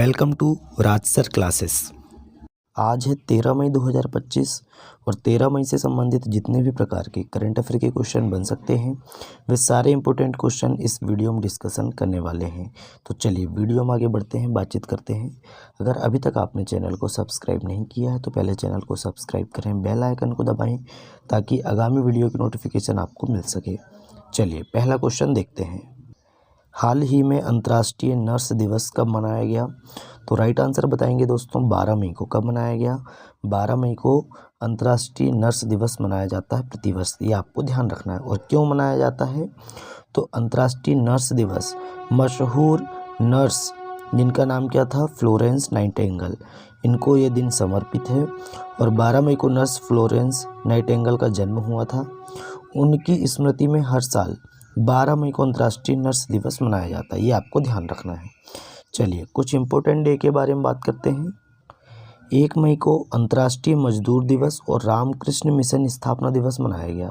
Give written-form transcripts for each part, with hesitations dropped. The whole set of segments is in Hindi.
Welcome to Raj sir classes. आज है 13 मई 2025 और 13 मई से संबंधित जितने भी प्रकार के करंट अफेयर के क्वेश्चन बन सकते हैं वे सारे इंपॉर्टेंट क्वेश्चन इस वीडियो में डिस्कशन करने वाले हैं। तो चलिए वीडियो में आगे बढ़ते हैं, बातचीत करते हैं। अगर अभी तक आपने चैनल को सब्सक्राइब नहीं किया है तो पहले चैनल को सब्सक्राइब करें, बेल आइकन को दबाएँ ताकि आगामी वीडियो की नोटिफिकेशन आपको मिल सके। चलिए पहला क्वेश्चन देखते हैं। हाल ही में अंतर्राष्ट्रीय नर्स दिवस कब मनाया गया? तो राइट आंसर बताएंगे दोस्तों 12 मई को। कब मनाया गया? 12 मई को अंतर्राष्ट्रीय नर्स दिवस मनाया जाता है प्रतिवर्ष। ये आपको ध्यान रखना है। और क्यों मनाया जाता है? तो अंतर्राष्ट्रीय नर्स दिवस मशहूर नर्स जिनका नाम क्या था, फ्लोरेंस नाइटिंगेल, इनको ये दिन समर्पित है। और 12 मई को नर्स फ्लोरेंस नाइटिंगेल का जन्म हुआ था। उनकी स्मृति में हर साल 12 मई को अंतर्राष्ट्रीय नर्स दिवस मनाया जाता है। ये आपको ध्यान रखना है। चलिए कुछ इम्पोर्टेंट डे के बारे में बात करते हैं। 1 मई को अंतर्राष्ट्रीय मजदूर दिवस और रामकृष्ण मिशन स्थापना दिवस मनाया गया।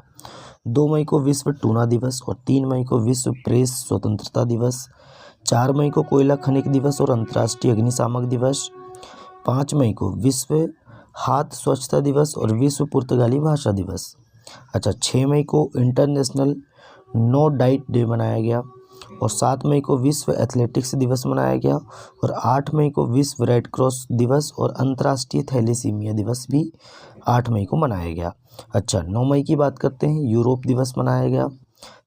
2 मई को विश्व टूना दिवस और 3 मई को विश्व प्रेस स्वतंत्रता दिवस। 4 मई को कोयला खनिक दिवस और अंतर्राष्ट्रीय अग्निशामक दिवस। 5 मई को विश्व हाथ स्वच्छता दिवस और विश्व पुर्तगाली भाषा दिवस। 6 मई को इंटरनेशनल नो डाइट डे मनाया गया। और 7 मई को विश्व एथलेटिक्स दिवस मनाया गया। और 8 मई को विश्व रेड क्रॉस दिवस और अंतर्राष्ट्रीय थैलेसीमिया दिवस भी 8 मई को मनाया गया। 9 मई की बात करते हैं, यूरोप दिवस मनाया गया।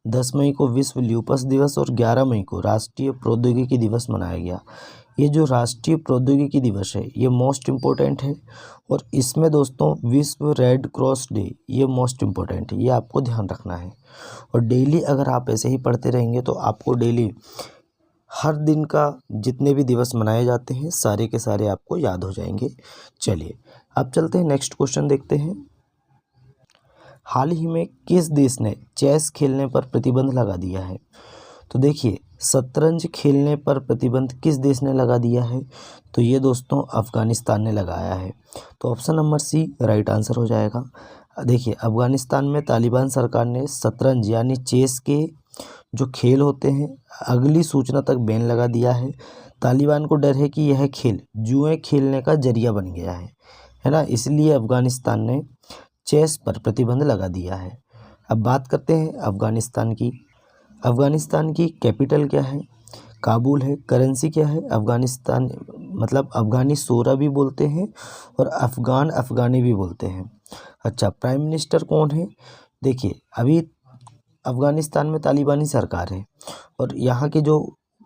10 मई को विश्व ल्यूपस दिवस और 11 मई को राष्ट्रीय प्रौद्योगिकी दिवस मनाया गया। ये जो राष्ट्रीय प्रौद्योगिकी दिवस है ये मोस्ट इम्पोर्टेंट है। और इसमें दोस्तों विश्व रेड क्रॉस डे ये मोस्ट इम्पोर्टेंट है, ये आपको ध्यान रखना है। और डेली अगर आप ऐसे ही पढ़ते रहेंगे तो आपको डेली हर दिन का जितने भी दिवस मनाए जाते हैं सारे के सारे आपको याद हो जाएंगे। चलिए अब चलते हैं, नेक्स्ट क्वेश्चन देखते हैं। हाल ही में किस देश ने चेस खेलने पर प्रतिबंध लगा दिया है? तो देखिए शतरंज खेलने पर प्रतिबंध किस देश ने लगा दिया है? तो ये दोस्तों अफ़गानिस्तान ने लगाया है। तो option number C right answer हो जाएगा। देखिए अफ़गानिस्तान में तालिबान सरकार ने शतरंज यानी चेस के जो खेल होते हैं अगली सूचना तक बैन लगा दिया है। तालिबान को डर है कि यह खेल जुए खेलने का जरिया बन गया है ना, इसलिए अफ़गानिस्तान ने चेस पर प्रतिबंध लगा दिया है। अब बात करते हैं अफ़गानिस्तान की। अफ़गानिस्तान की कैपिटल क्या है? काबुल है। करेंसी क्या है? अफ़गानिस्तान मतलब अफ़गानी सोरा भी बोलते हैं और अफ़गानी भी बोलते हैं। प्राइम मिनिस्टर कौन है? देखिए अभी अफ़गानिस्तान में तालिबानी सरकार है और यहाँ के जो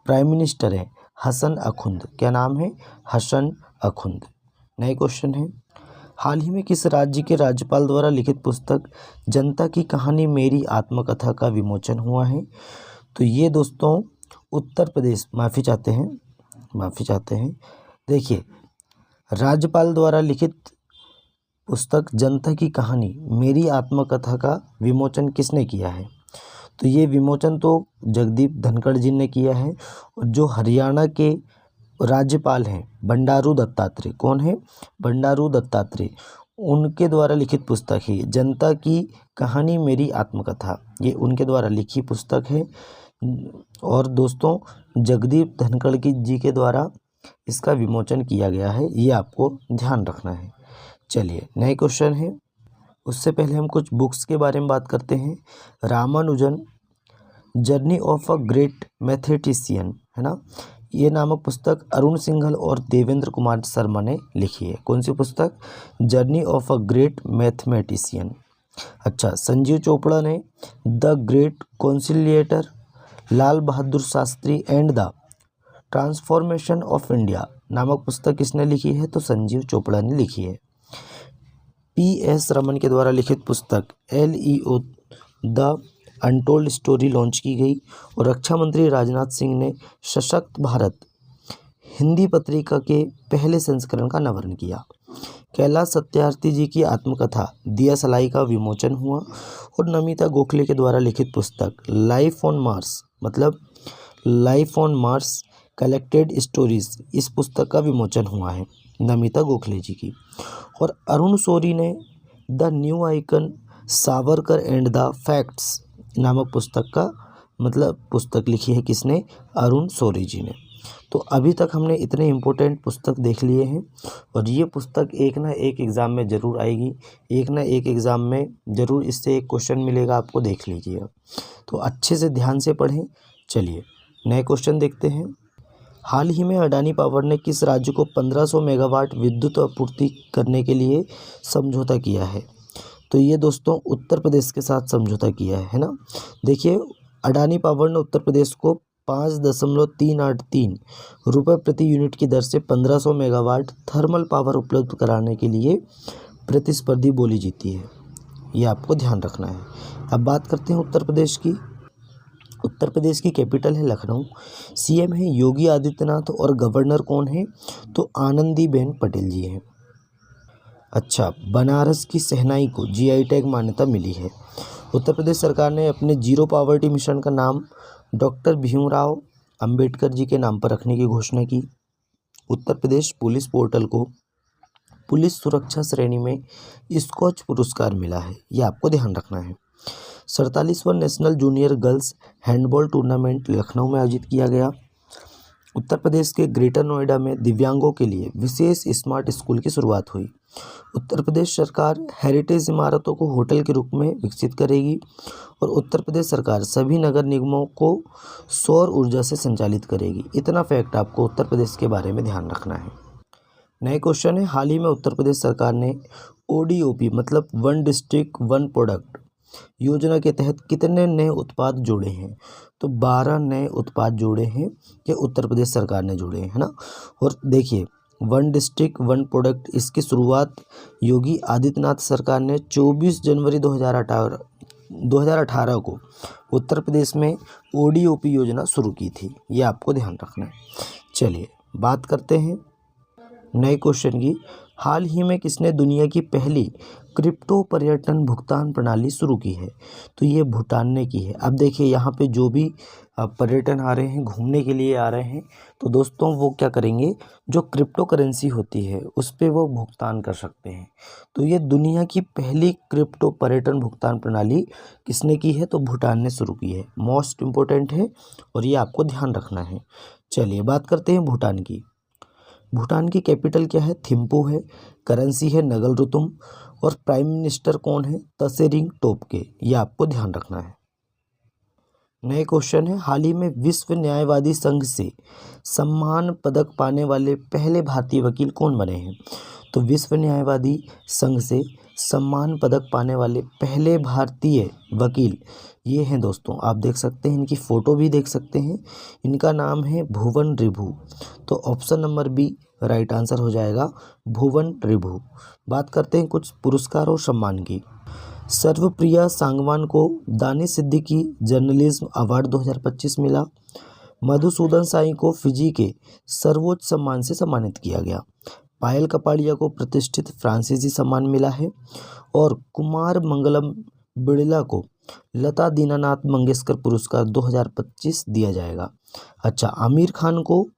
प्राइम मिनिस्टर हैं हसन अखुंद। क्या नाम है? हसन अखुंद। नए क्वेश्चन है। हाल ही में किस राज्य के राज्यपाल द्वारा लिखित पुस्तक जनता की कहानी मेरी आत्मकथा का विमोचन हुआ है? तो ये दोस्तों उत्तर प्रदेश, माफ़ी चाहते हैं। देखिए राज्यपाल द्वारा लिखित पुस्तक जनता की कहानी मेरी आत्मकथा का विमोचन किसने किया है? तो ये विमोचन तो जगदीप धनखड़ जी ने किया है। और जो हरियाणा के राज्यपाल हैं बंडारू दत्तात्रेय, कौन है? बंडारू दत्तात्रेय, उनके द्वारा लिखित पुस्तक है जनता की कहानी मेरी आत्मकथा। ये उनके द्वारा लिखी पुस्तक है और दोस्तों जगदीप धनखड़ जी के द्वारा इसका विमोचन किया गया है, ये आपको ध्यान रखना है। चलिए नए क्वेश्चन है। उससे पहले हम कुछ बुक्स के बारे में बात करते हैं। Ramanujan journey of a great mathematician, है ना, ये नामक पुस्तक अरुण सिंघल और देवेंद्र कुमार शर्मा ने लिखी है। कौन सी पुस्तक? Journey of a great mathematician. Sanjeev Chopra ने the great conciliator, Lal Bahadur Shastri and the transformation of India नामक पुस्तक किसने लिखी है? तो संजीव चोपड़ा ने लिखी है। PS रमन के द्वारा लिखित पुस्तक LEO the untold story launch की गई। और रक्षा मंत्री राजनाथ सिंह ने सशक्त भारत हिंदी पत्रिका के पहले संस्करण का अनावरण किया। कैलाश सत्यार्थी जी की आत्मकथा दिया सलाई का विमोचन हुआ। और नमिता गोखले के द्वारा लिखित पुस्तक life on Mars collected stories, इस पुस्तक का विमोचन हुआ है नमिता गोखले जी की। और अरुण शोरी ने the new icon Savarkar and the facts नामक पुस्तक लिखी है। किसने? अरुण शोरी जी ने। तो अभी तक हमने इतने इम्पोर्टेंट पुस्तक देख लिए हैं और ये पुस्तक एक ना एक एग्ज़ाम में ज़रूर आएगी, एक ना एक एग्ज़ाम में ज़रूर इससे एक क्वेश्चन मिलेगा, आपको देख लीजिएगा। तो अच्छे से ध्यान से पढ़ें। चलिए नए क्वेश्चन देखते हैं। हाल ही में अडानी पावर ने किस राज्य को 1500 मेगावाट विद्युत आपूर्ति करने के लिए समझौता किया है? तो ये दोस्तों उत्तर प्रदेश के साथ समझौता किया है ना। देखिए अडानी पावर ने उत्तर प्रदेश को 5.383 रुपये प्रति यूनिट की दर से 1500 मेगावाट थर्मल पावर उपलब्ध कराने के लिए प्रतिस्पर्धी बोली जीती है। ये आपको ध्यान रखना है। अब बात करते हैं उत्तर प्रदेश की। उत्तर प्रदेश की कैपिटल है लखनऊ, सीएम है योगी आदित्यनाथ और गवर्नर कौन है? तो आनंदीबेन पटेल जी हैं। अच्छा, बनारस की शहनाई को जीआई टैग मान्यता मिली है। उत्तर प्रदेश सरकार ने अपने जीरो पॉवर्टी मिशन का नाम डॉक्टर भीमराव अंबेडकर जी के नाम पर रखने की घोषणा की। उत्तर प्रदेश पुलिस पोर्टल को पुलिस सुरक्षा श्रेणी में स्कॉच पुरस्कार मिला है। यह आपको ध्यान रखना है। 47वां national junior girls handball tournament Lucknow में आयोजित किया गया। उत्तर प्रदेश के ग्रेटर नोएडा में दिव्यांगों के लिए विशेष स्मार्ट स्कूल की शुरुआत हुई। उत्तर प्रदेश सरकार हेरिटेज इमारतों को होटल के रूप में विकसित करेगी और उत्तर प्रदेश सरकार सभी नगर निगमों को सौर ऊर्जा से संचालित करेगी। इतना फैक्ट आपको उत्तर प्रदेश के बारे में ध्यान रखना है। नए क्वेश्चन है, हाल ही में उत्तर प्रदेश सरकार ने ओडीओपी मतलब वन डिस्ट्रिक्ट वन प्रोडक्ट योजना के तहत कितने नए उत्पाद जोड़े हैं? तो 12 नए उत्पाद जोड़े हैं कि उत्तर प्रदेश सरकार ने जोड़े हैं, है ना। और देखिए वन डिस्ट्रिक्ट वन प्रोडक्ट, इसकी शुरुआत योगी आदित्यनाथ सरकार ने 24 जनवरी 2018 को उत्तर प्रदेश में ओडीओपी योजना शुरू की थी। ये आपको ध्यान रखना है। चलिए बात करते हैं नए क्वेश्चन की। हाल ही में किसने दुनिया की पहली क्रिप्टो पर्यटन भुगतान प्रणाली शुरू की है? तो ये भूटान ने की है। अब देखिए यहाँ पे जो भी पर्यटन आ रहे हैं, घूमने के लिए आ रहे हैं, तो दोस्तों वो क्या करेंगे, जो क्रिप्टो करेंसी होती है उस पे वो भुगतान कर सकते हैं। तो ये दुनिया की पहली क्रिप्टो पर्यटन भुगतान प्रणाली किसने की है? तो भूटान ने शुरू की है। मोस्ट इम्पोर्टेंट है और ये आपको ध्यान रखना है। चलिए बात करते हैं भूटान की। भूटान की कैपिटल क्या है? थिम्पू है। करेंसी है नगल रुतुम और प्राइम मिनिस्टर कौन है? तसेरिंग टोपके। ये आपको ध्यान रखना है। नए क्वेश्चन है, हाल ही में विश्व न्यायवादी संघ से सम्मान पदक पाने वाले पहले भारतीय वकील कौन बने हैं? तो विश्व न्यायवादी संघ से सम्मान पदक पाने वाले पहले भारतीय वकील ये हैं दोस्तों, आप देख सकते हैं, इनकी फ़ोटो भी देख सकते हैं। इनका नाम है भुवन रिभु। तो option number B right answer हो जाएगा, भुवन रिभु। बात करते हैं कुछ पुरस्कार और सम्मान की। सर्वप्रिया सांगवान को दानिश सिद्दीकी जर्नलिज्म अवार्ड 2025 मिला। मधुसूदन साई को फिजी के सर्वोच्च सम्मान से सम्मानित किया गया। पायल कपाड़िया को प्रतिष्ठित फ्रांसीसी सम्मान मिला है और कुमार मंगलम बिड़ला को लता दीनानाथ मंगेशकर पुरस्कार 2025 दिया जाएगा। अच्छा, आमिर खान को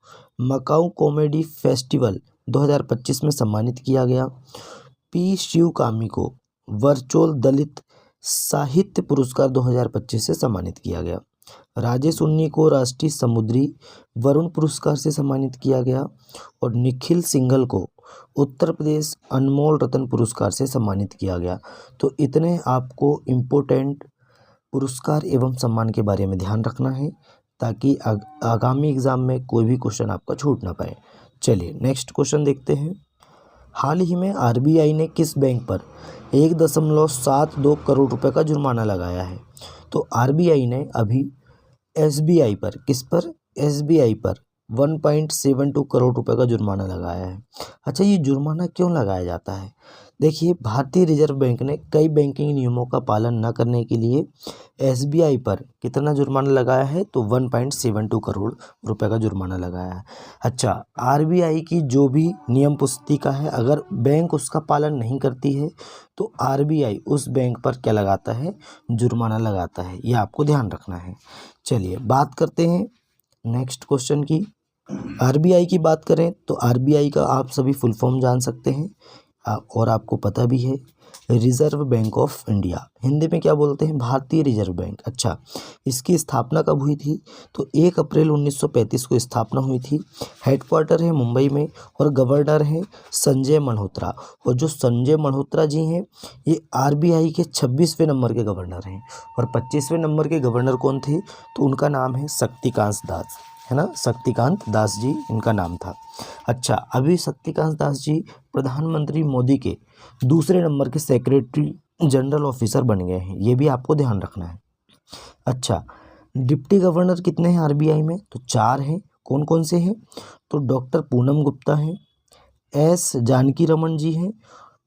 मकाऊ कॉमेडी फेस्टिवल 2025 में सम्मानित किया गया। पी शिवकामी को वर्चुअल दलित साहित्य पुरस्कार 2025 से सम्मानित किया गया। राजेश उन्नी को राष्ट्रीय समुद्री वरुण पुरस्कार से सम्मानित किया गया और निखिल सिंघल को उत्तर प्रदेश अनमोल रत्न पुरस्कार से सम्मानित किया गया। तो इतने आपको इम्पोर्टेंट पुरस्कार एवं सम्मान के बारे में ध्यान रखना है ताकि आगामी एग्ज़ाम में कोई भी क्वेश्चन आपका छूट ना पाए। चलिए नेक्स्ट क्वेश्चन देखते हैं। हाल ही में आरबीआई ने किस बैंक पर 1.72 करोड़ रुपए का जुर्माना लगाया है? तो आरबीआई ने अभी एसबीआई पर, किस पर? एसबीआई पर 1.72 करोड़ रुपए का जुर्माना लगाया है। अच्छा, ये जुर्माना क्यों लगाया जाता है? देखिए, भारतीय रिजर्व बैंक ने कई बैंकिंग नियमों का पालन न करने के लिए एसबीआई पर कितना जुर्माना लगाया है? तो 1.72 करोड़ रुपए का जुर्माना लगाया है। अच्छा, आरबीआई की जो भी नियम पुस्तिका है, अगर बैंक उसका पालन नहीं करती है तो आरबीआई उस बैंक पर क्या लगाता है? जुर्माना लगाता है। ये आपको ध्यान रखना है। चलिए बात करते हैं नेक्स्ट क्वेश्चन की। आरबीआई की बात करें तो आरबीआई का आप सभी फुल फॉर्म जान सकते हैं और आपको पता भी है। Reserve bank of India, Hindi में क्या बोलते हैं, भारतीय रिजर्व बैंक। अच्छा, इसकी स्थापना कब हुई थी, तो 1 अप्रैल 1935 को स्थापना हुई थी। हेडक्वार्टर है मुंबई में और गवर्नर हैं संजय मल्होत्रा। और जो संजय मल्होत्रा जी हैं ये आरबीआई के 26वें नंबर के गवर्नर हैं। और 25वें नंबर के गवर्नर कौन थे, तो उनका नाम है शक्तिकांत दास, है ना, शक्तिकांत दास जी इनका नाम था। अच्छा, अभी शक्तिकांत दास जी प्रधानमंत्री मोदी के दूसरे नंबर के सेक्रेटरी जनरल ऑफिसर बन गए हैं, ये भी आपको ध्यान रखना है। अच्छा, डिप्टी गवर्नर कितने हैं आरबीआई में, तो 4 हैं। कौन कौन से हैं, तो डॉक्टर पूनम गुप्ता हैं, एस जानकी रमन जी हैं,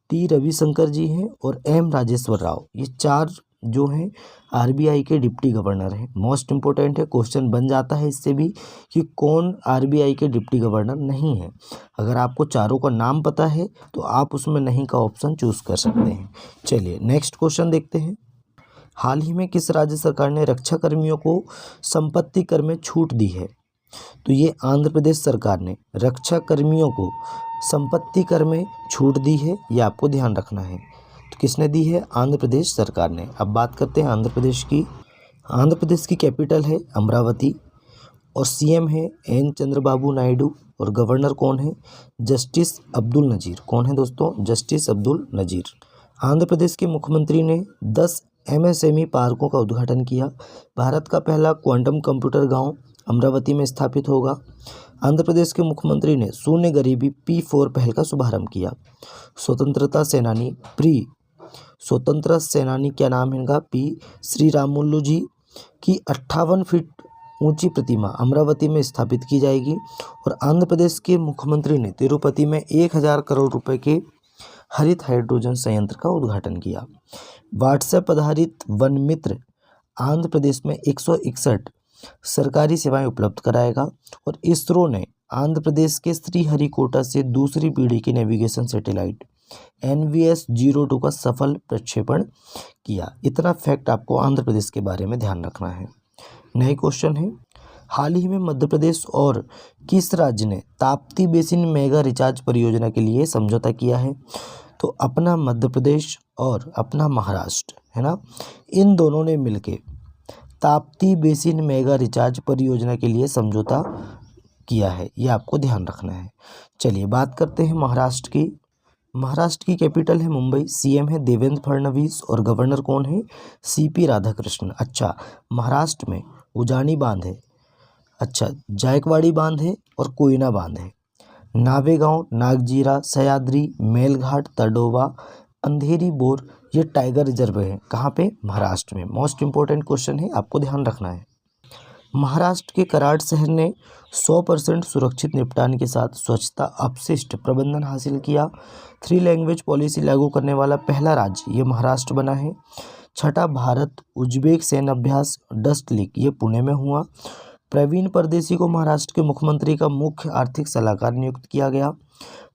टी रविशंकर जी हैं और एम राजेश्वर राव। ये 4 जो हैं आरबीआई के डिप्टी गवर्नर हैं। मोस्ट इंपॉर्टेंट है, क्वेश्चन बन जाता है इससे भी कि कौन आरबीआई के डिप्टी गवर्नर नहीं है। अगर आपको चारों का नाम पता है तो आप उसमें नहीं का ऑप्शन चूज कर सकते हैं। चलिए नेक्स्ट क्वेश्चन देखते हैं। हाल ही में किस राज्य सरकार ने रक्षा कर्मियों को संपत्ति कर में छूट दी है, तो ये आंध्र प्रदेश सरकार ने रक्षा कर्मियों को संपत्ति कर में छूट दी है, ये आपको ध्यान रखना है। तो किसने दी है, आंध्र प्रदेश सरकार ने। अब बात करते हैं आंध्र प्रदेश की। आंध्र प्रदेश की कैपिटल है अमरावती और सीएम है एन चंद्रबाबू नायडू और गवर्नर कौन है, जस्टिस अब्दुल नज़ीर। कौन है दोस्तों, जस्टिस अब्दुल नज़ीर। आंध्र प्रदेश के मुख्यमंत्री ने 10 एमएसएमई पार्कों का उद्घाटन किया। भारत का पहला क्वांटम कंप्यूटर गांव अमरावती में स्थापित होगा। आंध्र प्रदेश के मुख्यमंत्री ने शून्य गरीबी P4 पहल का शुभारंभ किया। स्वतंत्रता सेनानी क्या नाम है इनका, P श्रीरामुलु जी की 58 फीट ऊंची प्रतिमा अमरावती में स्थापित की जाएगी। और आंध्र प्रदेश के मुख्यमंत्री ने तिरुपति में 1000 करोड़ रुपए के हरित हाइड्रोजन संयंत्र का उद्घाटन किया। व्हाट्सएप आधारित वन मित्र आंध्र प्रदेश में 161 सरकारी सेवाएं उपलब्ध कराएगा। और इसरो ने आंध्र प्रदेश के श्रीहरिकोटा से दूसरी पीढ़ी की नेविगेशन सैटेलाइट NVS-02 का सफल प्रक्षेपण किया। इतना फैक्ट आपको आंध्र प्रदेश के बारे में ध्यान रखना है। नए क्वेश्चन है, हाल ही में मध्य प्रदेश और किस राज्य ने ताप्ती बेसिन मेगा रिचार्ज परियोजना के लिए समझौता किया है, तो अपना मध्य प्रदेश और अपना महाराष्ट्र, है ना, इन दोनों ने मिलके ताप्ती बेसिन मेगा रिचार्ज परियोजना के लिए समझौता किया है, ये आपको ध्यान रखना है। चलिए बात करते हैं महाराष्ट्र की। महाराष्ट्र की कैपिटल है मुंबई, सीएम है देवेंद्र फडणवीस और गवर्नर कौन है, CP राधाकृष्णन। अच्छा, महाराष्ट्र में उजानी बांध है, अच्छा जायकवाड़ी बांध है और कोयना बांध है। नावेगांव, नागजीरा, सह्याद्री, मेलघाट, तडोवा, अंधेरी बोर ये टाइगर रिजर्व है। कहाँ पे, महाराष्ट्र में। मोस्ट इंपॉर्टेंट क्वेश्चन है, आपको ध्यान रखना है। महाराष्ट्र के कराड़ शहर ने 100% सुरक्षित निपटान के साथ स्वच्छता अपशिष्ट प्रबंधन हासिल किया। 3 लैंग्वेज पॉलिसी लागू करने वाला पहला राज्य ये महाराष्ट्र बना है। छठा भारत उज्बेक सैन्य अभ्यास डस्ट लीग ये पुणे में हुआ। प्रवीण परदेसी को महाराष्ट्र के मुख्यमंत्री का मुख्य आर्थिक सलाहकार नियुक्त किया गया।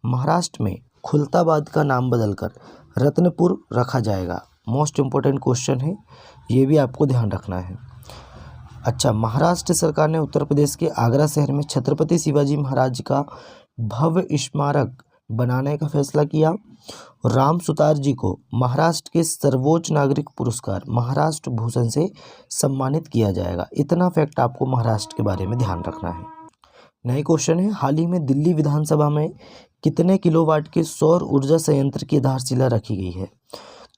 महाराष्ट्र में खुलताबाद का नाम बदलकर रत्नपुर रखा जाएगा। मोस्ट इंपॉर्टेंट क्वेश्चन है, ये भी आपको ध्यान रखना है। अच्छा, महाराष्ट्र सरकार ने उत्तर प्रदेश के आगरा शहर में छत्रपति शिवाजी महाराज का भव्य स्मारक बनाने का फैसला किया। राम सुतार जी को महाराष्ट्र के सर्वोच्च नागरिक पुरस्कार महाराष्ट्र भूषण से सम्मानित किया जाएगा। इतना फैक्ट आपको महाराष्ट्र के बारे में ध्यान रखना है। नए क्वेश्चन है, हाल ही में दिल्ली विधानसभा में कितने किलोवाट के सौर ऊर्जा संयंत्र की आधारशिला रखी गई है,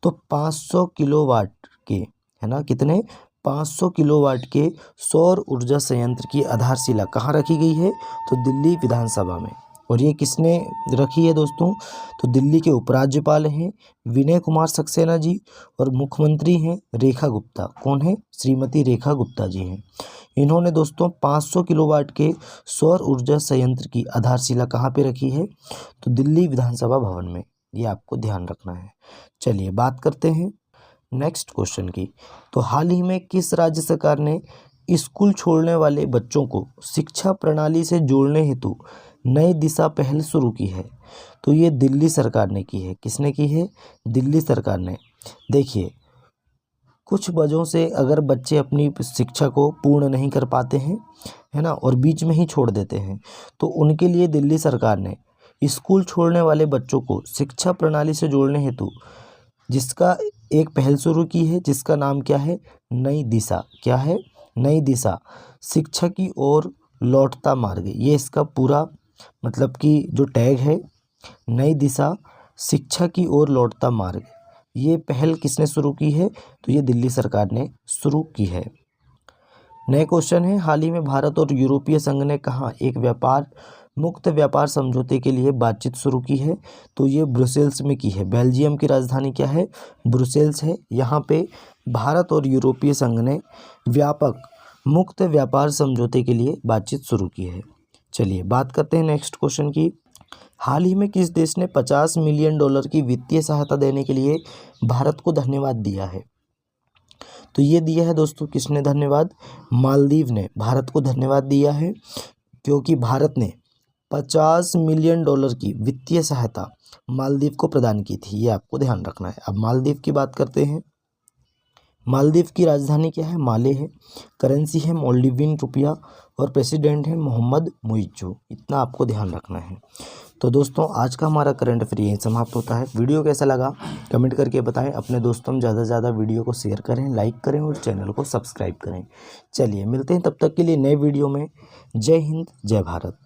तो 500 किलोवाट के, है ना, कितने, 500 किलोवाट के सौर ऊर्जा संयंत्र की आधारशिला कहाँ रखी गई है, तो दिल्ली विधानसभा में। और ये किसने रखी है दोस्तों, तो दिल्ली के उपराज्यपाल हैं विनय कुमार सक्सेना जी और मुख्यमंत्री हैं रेखा गुप्ता। कौन है, श्रीमती रेखा गुप्ता जी हैं। इन्होंने दोस्तों 500 किलोवाट के सौर ऊर्जा संयंत्र की आधारशिला कहाँ पे रखी है, तो दिल्ली विधानसभा भवन में। ये आपको ध्यान रखना है। चलिए बात करते हैं नेक्स्ट क्वेश्चन की। तो हाल ही में किस राज्य सरकार ने स्कूल छोड़ने वाले बच्चों को शिक्षा प्रणाली से जोड़ने हेतु नई दिशा पहल शुरू की है, तो ये दिल्ली सरकार ने की है। किसने की है, दिल्ली सरकार ने। देखिए, कुछ वजहों से अगर बच्चे अपनी शिक्षा को पूर्ण नहीं कर पाते हैं, है ना, और बीच में ही छोड़ देते हैं, तो उनके लिए दिल्ली सरकार ने स्कूल छोड़ने वाले बच्चों को शिक्षा प्रणाली से जोड़ने हेतु जिसका एक पहल शुरू की है जिसका नाम क्या है, नई दिशा। क्या है, नई दिशा, शिक्षा की ओर लौटता मार्ग। ये इसका पूरा मतलब कि जो टैग है, नई दिशा शिक्षा की ओर लौटता मार्ग। ये पहल किसने शुरू की है, तो ये दिल्ली सरकार ने शुरू की है। नए क्वेश्चन है, हाल ही में भारत और यूरोपीय संघ ने कहाँ एक मुक्त व्यापार समझौते के लिए बातचीत शुरू की है, तो ये ब्रुसेल्स में की है। बेल्जियम की राजधानी क्या है, ब्रुसेल्स है। यहाँ पे भारत और यूरोपीय संघ ने व्यापक मुक्त व्यापार समझौते के लिए बातचीत शुरू की है। चलिए बात करते हैं नेक्स्ट क्वेश्चन की। हाल ही में किस देश ने $50 मिलियन की वित्तीय सहायता देने के लिए भारत को धन्यवाद दिया है, तो ये दिया है दोस्तों किसने धन्यवाद, मालदीव ने भारत को धन्यवाद दिया है, क्योंकि भारत ने $50 मिलियन की वित्तीय सहायता मालदीव को प्रदान की थी। ये आपको ध्यान रखना है। अब मालदीव की बात करते हैं। मालदीव की राजधानी क्या है, माले है। करेंसी है मालदीवियन रुपया और प्रेसिडेंट है मोहम्मद मुइज्जो। इतना आपको ध्यान रखना है। तो दोस्तों आज का हमारा करंट अफेयर यहीं समाप्त होता है। वीडियो कैसा लगा कमेंट करके बताएं। अपने दोस्तों में ज़्यादा से ज़्यादा वीडियो को शेयर करें, लाइक करें और चैनल को सब्सक्राइब करें। चलिए मिलते हैं तब तक के लिए नए वीडियो में। जय हिंद, जय भारत।